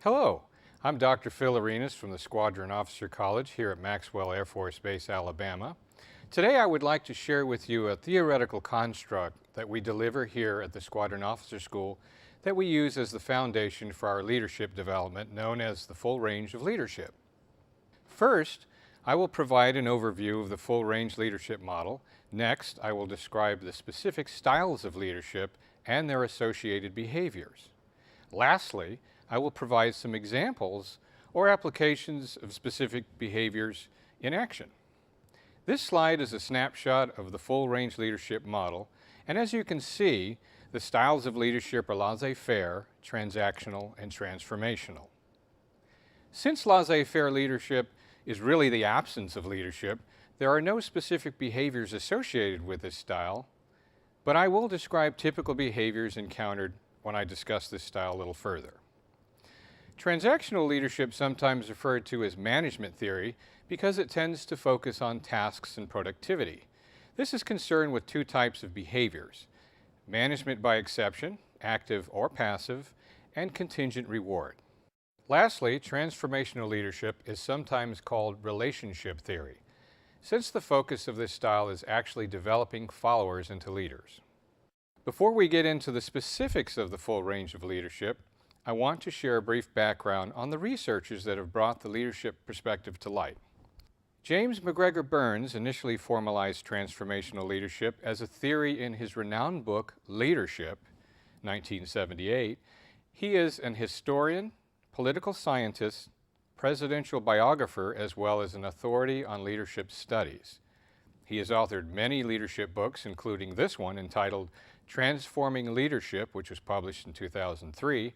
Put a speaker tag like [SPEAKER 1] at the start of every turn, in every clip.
[SPEAKER 1] Hello, I'm Dr. Phil Arenas from the Squadron Officer College here at Maxwell Air Force Base, Alabama. Today I would like to share with you a theoretical construct that we deliver here at the Squadron Officer School that we use as the foundation for our leadership development, known as the full range of leadership. First, I will provide an overview of the full range leadership model. Next, I will describe the specific styles of leadership and their associated behaviors. Lastly, I will provide some examples or applications of specific behaviors in action. This slide is a snapshot of the full range leadership model, and as you can see, the styles of leadership are laissez-faire, transactional, and transformational. Since laissez-faire leadership is really the absence of leadership, there are no specific behaviors associated with this style, but I will describe typical behaviors encountered when I discuss this style a little further. Transactional leadership, sometimes referred to as management theory, because it tends to focus on tasks and productivity. This is concerned with two types of behaviors: management by exception, active or passive, and contingent reward. Lastly, transformational leadership is sometimes called relationship theory, since the focus of this style is actually developing followers into leaders. Before we get into the specifics of the full range of leadership, I want to share a brief background on the researchers that have brought the leadership perspective to light. James MacGregor Burns initially formalized transformational leadership as a theory in his renowned book, Leadership, 1978. He is an historian, political scientist, presidential biographer, as well as an authority on leadership studies. He has authored many leadership books, including this one entitled Transforming Leadership, which was published in 2003,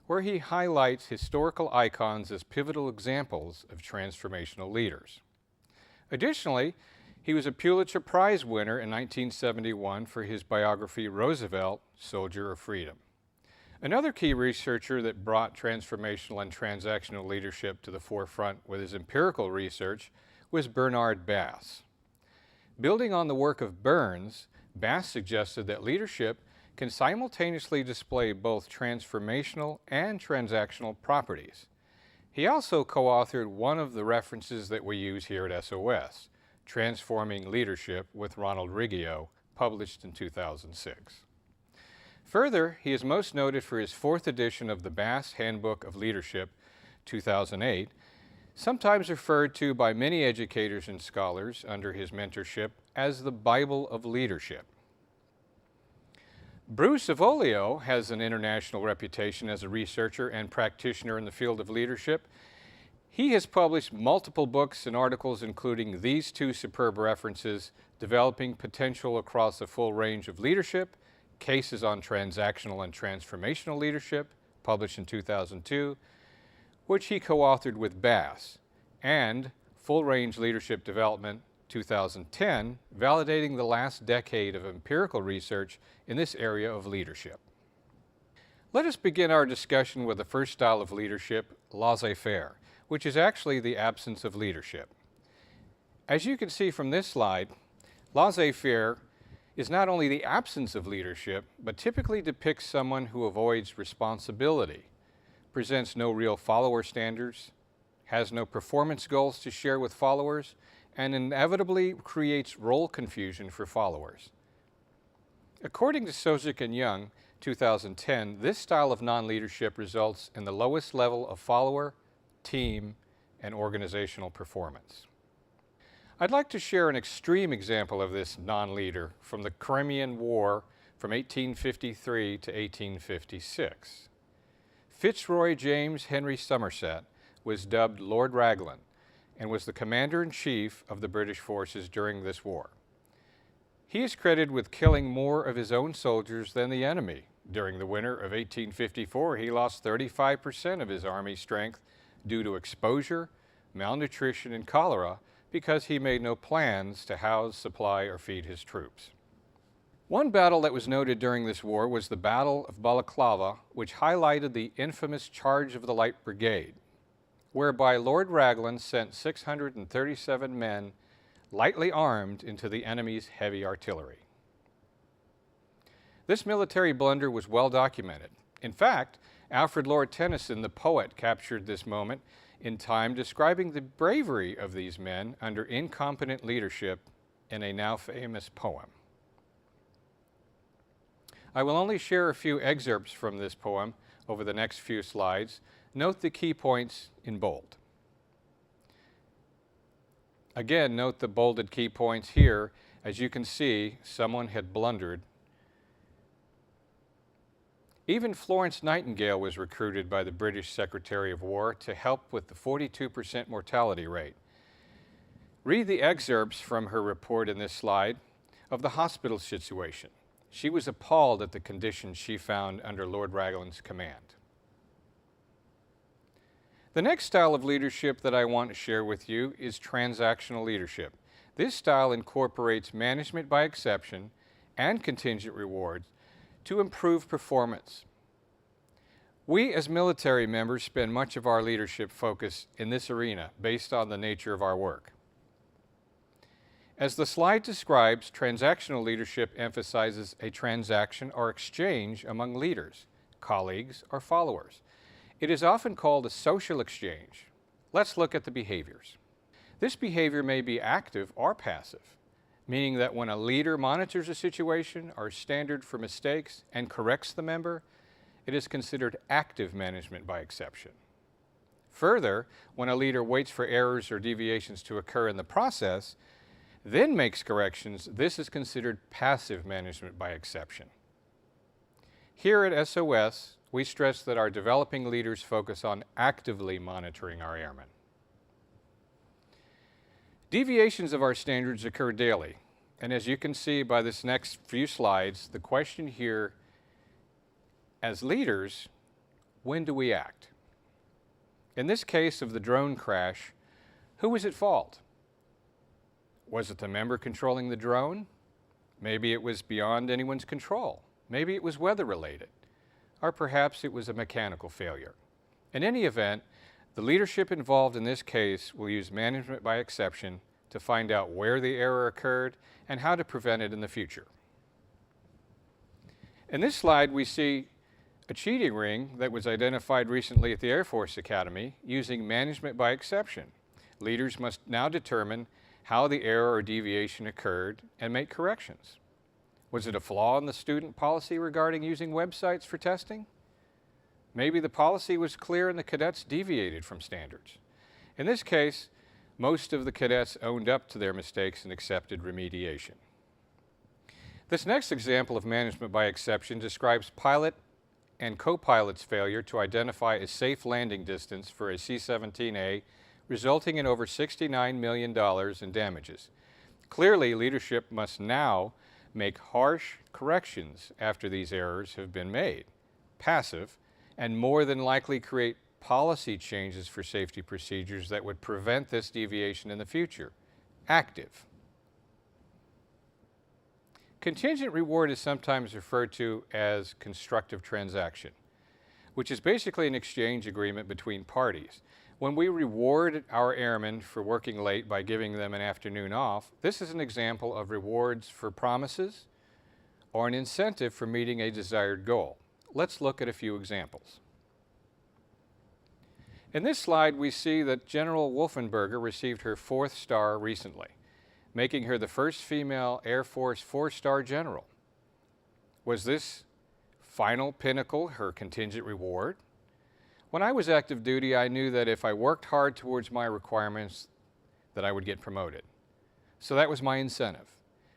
[SPEAKER 1] where he highlights historical icons as pivotal examples of transformational leaders. Additionally, he was a Pulitzer Prize winner in 1971 for his biography Roosevelt, Soldier of Freedom. Another key researcher that brought transformational and transactional leadership to the forefront with his empirical research was Bernard Bass. Building on the work of Burns, Bass suggested that leadership can simultaneously display both transformational and transactional properties. He also co-authored one of the references that we use here at SOS, Transforming Leadership with Ronald Riggio, published in 2006. Further, he is most noted for his fourth edition of the Bass Handbook of Leadership, 2008, sometimes referred to by many educators and scholars under his mentorship as the Bible of Leadership. Bruce Avolio has an international reputation as a researcher and practitioner in the field of leadership. He has published multiple books and articles, including these two superb references, Developing Potential Across a Full Range of Leadership, Cases on Transactional and Transformational Leadership, published in 2002, which he co-authored with Bass, and Full Range Leadership Development, 2010, validating the last decade of empirical research in this area of leadership. Let us begin our discussion with the first style of leadership, laissez-faire, which is actually the absence of leadership. As you can see from this slide, laissez-faire is not only the absence of leadership, but typically depicts someone who avoids responsibility, presents no real follower standards, has no performance goals to share with followers, and inevitably creates role confusion for followers. According to Sojcik and Young, 2010, this style of non-leadership results in the lowest level of follower, team, and organizational performance. I'd like to share an extreme example of this non-leader from the Crimean War from 1853 to 1856. Fitzroy James Henry Somerset was dubbed Lord Raglan and was the commander-in-chief of the British forces during this war. He is credited with killing more of his own soldiers than the enemy. During the winter of 1854, he lost 35% of his army strength due to exposure, malnutrition, and cholera because he made no plans to house, supply, or feed his troops. One battle that was noted during this war was the Battle of Balaclava, which highlighted the infamous Charge of the Light Brigade, whereby Lord Raglan sent 637 men lightly armed into the enemy's heavy artillery. This military blunder was well documented. In fact, Alfred Lord Tennyson, the poet, captured this moment in time, describing the bravery of these men under incompetent leadership in a now famous poem. I will only share a few excerpts from this poem over the next few slides. Note the key points in bold. Again, note the bolded key points here. As you can see, someone had blundered. Even Florence Nightingale was recruited by the British Secretary of War to help with the 42% mortality rate. Read the excerpts from her report in this slide of the hospital situation. She was appalled at the conditions she found under Lord Raglan's command. The next style of leadership that I want to share with you is transactional leadership. This style incorporates management by exception and contingent rewards to improve performance. We as military members spend much of our leadership focus in this arena based on the nature of our work. As the slide describes, transactional leadership emphasizes a transaction or exchange among leaders, colleagues, or followers. It is often called a social exchange. Let's look at the behaviors. This behavior may be active or passive, meaning that when a leader monitors a situation or standard for mistakes and corrects the member, it is considered active management by exception. Further, when a leader waits for errors or deviations to occur in the process, then makes corrections, this is considered passive management by exception. Here at SOS, we stress that our developing leaders focus on actively monitoring our airmen. Deviations of our standards occur daily, and as you can see by this next few slides, the question here, as leaders, when do we act? In this case of the drone crash, who was at fault? Was it the member controlling the drone? Maybe it was beyond anyone's control. Maybe it was weather-related. Or perhaps it was a mechanical failure. In any event, the leadership involved in this case will use management by exception to find out where the error occurred and how to prevent it in the future. In this slide, we see a cheating ring that was identified recently at the Air Force Academy using management by exception. Leaders must now determine how the error or deviation occurred and make corrections. Was it a flaw in the student policy regarding using websites for testing? Maybe the policy was clear and the cadets deviated from standards. In this case, most of the cadets owned up to their mistakes and accepted remediation. This next example of management by exception describes pilot and co-pilot's failure to identify a safe landing distance for a C-17A, resulting in over $69 million in damages. Clearly, leadership must now make harsh corrections after these errors have been made, passive, and more than likely create policy changes for safety procedures that would prevent this deviation in the future, active. Contingent reward is sometimes referred to as constructive transaction, which is basically an exchange agreement between parties. When we reward our airmen for working late by giving them an afternoon off, this is an example of rewards for promises or an incentive for meeting a desired goal. Let's look at a few examples. In this slide, we see that General Wolfenberger received her 4th star recently, making her the first female Air Force 4-star general. Was this final pinnacle her contingent reward? When I was active duty, I knew that if I worked hard towards my requirements, that I would get promoted. So that was my incentive.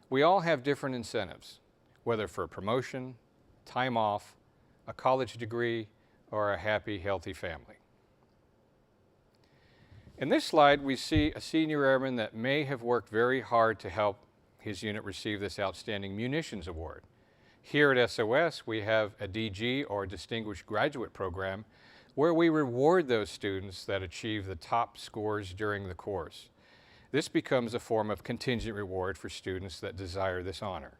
[SPEAKER 1] We all have different incentives, whether for promotion, time off, a college degree, or a happy, healthy family. In this slide, we see a senior airman that may have worked very hard to help his unit receive this Outstanding Munitions Award. Here at SOS, we have a DG, or Distinguished Graduate Program, where we reward those students that achieve the top scores during the course. This becomes a form of contingent reward for students that desire this honor.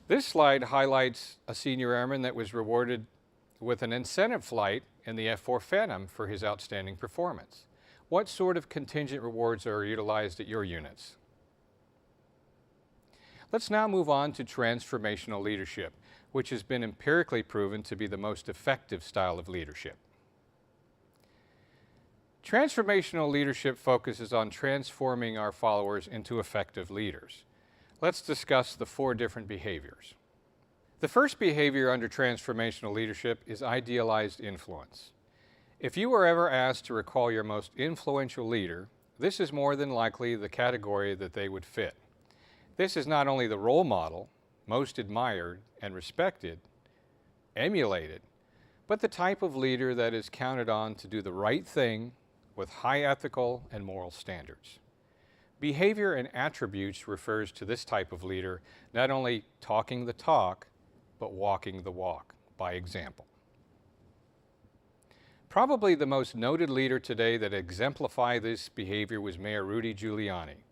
[SPEAKER 1] This slide highlights a senior airman that was rewarded with an incentive flight in the F-4 Phantom for his outstanding performance. What sort of contingent rewards are utilized at your units? Let's now move on to transformational leadership, which has been empirically proven to be the most effective style of leadership. Transformational leadership focuses on transforming our followers into effective leaders. Let's discuss the 4 different behaviors. The first behavior under transformational leadership is idealized influence. If you were ever asked to recall your most influential leader, this is more than likely the category that they would fit. This is not only the role model, most admired and respected, emulated, but the type of leader that is counted on to do the right thing with high ethical and moral standards. Behavior and attributes refers to this type of leader not only talking the talk, but walking the walk by example. Probably the most noted leader today that exemplified this behavior was Mayor Rudy Giuliani,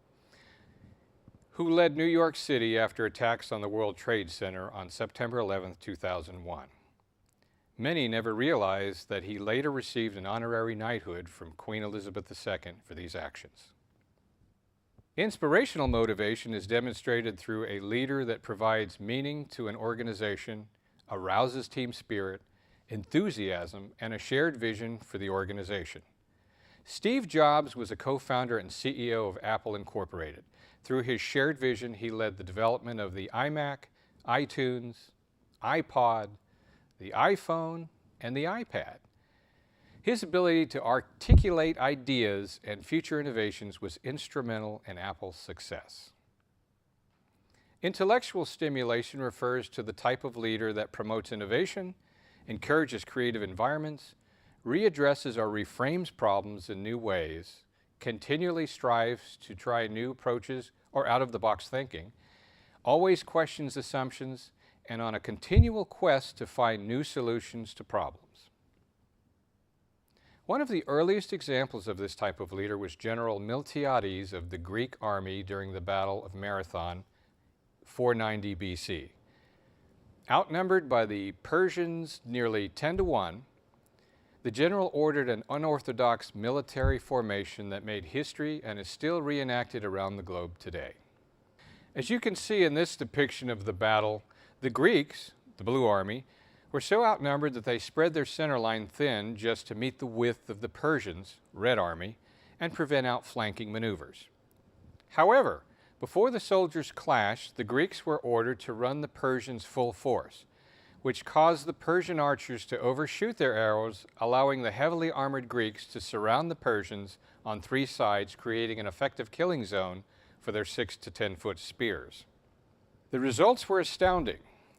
[SPEAKER 1] who led New York City after attacks on the World Trade Center on September 11, 2001. Many never realized that he later received an honorary knighthood from Queen Elizabeth II for these actions. Inspirational motivation is demonstrated through a leader that provides meaning to an organization, arouses team spirit, enthusiasm, and a shared vision for the organization. Steve Jobs was a co-founder and CEO of Apple Incorporated. Through his shared vision, he led the development of the iMac, iTunes, iPod, the iPhone, and the iPad. His ability to articulate ideas and future innovations was instrumental in Apple's success. Intellectual stimulation refers to the type of leader that promotes innovation, encourages creative environments, readdresses or reframes problems in new ways, continually strives to try new approaches or out-of-the-box thinking, always questions assumptions, and on a continual quest to find new solutions to problems. One of the earliest examples of this type of leader was General Miltiades of the Greek army during the Battle of Marathon, 490 BC. Outnumbered by the Persians nearly 10-1, the general ordered an unorthodox military formation that made history and is still reenacted around the globe today. As you can see in this depiction of the battle, the Greeks, the Blue Army, were so outnumbered that they spread their center line thin just to meet the width of the Persians, Red Army, and prevent outflanking maneuvers. However, before the soldiers clashed, the Greeks were ordered to run the Persians full force, which caused the Persian archers to overshoot their arrows, allowing the heavily armored Greeks to surround the Persians on 3 sides, creating an effective killing zone for their 6 to 10 foot spears. The results were astounding.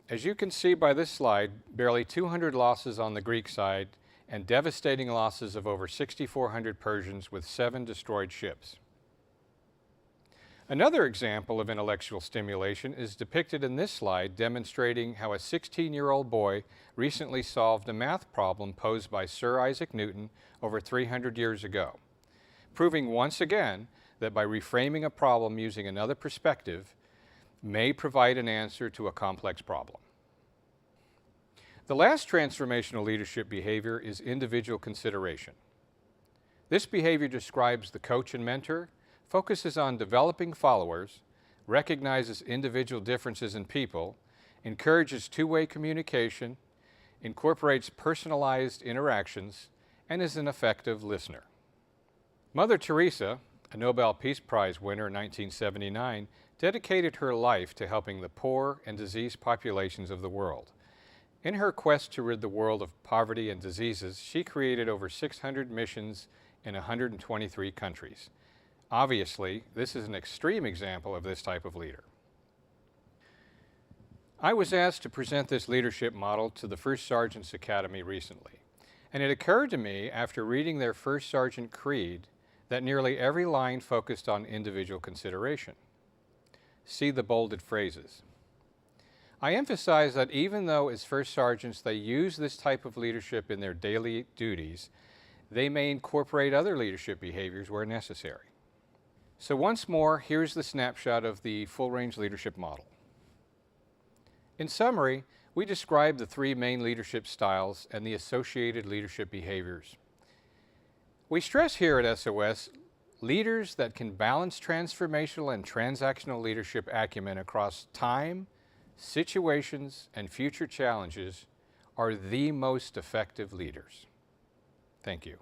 [SPEAKER 1] As you can see by this slide, barely 200 losses on the Greek side and devastating losses of over 6,400 Persians with 7 destroyed ships. Another example of intellectual stimulation is depicted in this slide, demonstrating how a 16-year-old boy recently solved a math problem posed by Sir Isaac Newton over 300 years ago, proving once again that by reframing a problem using another perspective may provide an answer to a complex problem. The last transformational leadership behavior is individual consideration. This behavior describes the coach and mentor, focuses on developing followers, recognizes individual differences in people, encourages two-way communication, incorporates personalized interactions, and is an effective listener. Mother Teresa, a Nobel Peace Prize winner in 1979, dedicated her life to helping the poor and diseased populations of the world. In her quest to rid the world of poverty and diseases, she created over 600 missions in 123 countries. Obviously, this is an extreme example of this type of leader. I was asked to present this leadership model to the First Sergeants Academy recently, and it occurred to me after reading their First Sergeant Creed that nearly every line focused on individual consideration. See the bolded phrases. I emphasize that even though as First Sergeants they use this type of leadership in their daily duties, they may incorporate other leadership behaviors where necessary. So once more, here's the snapshot of the full-range leadership model. In summary, we describe the 3 main leadership styles and the associated leadership behaviors. We stress here at SOS leaders that can balance transformational and transactional leadership acumen across time, situations and future challenges are the most effective leaders. Thank you.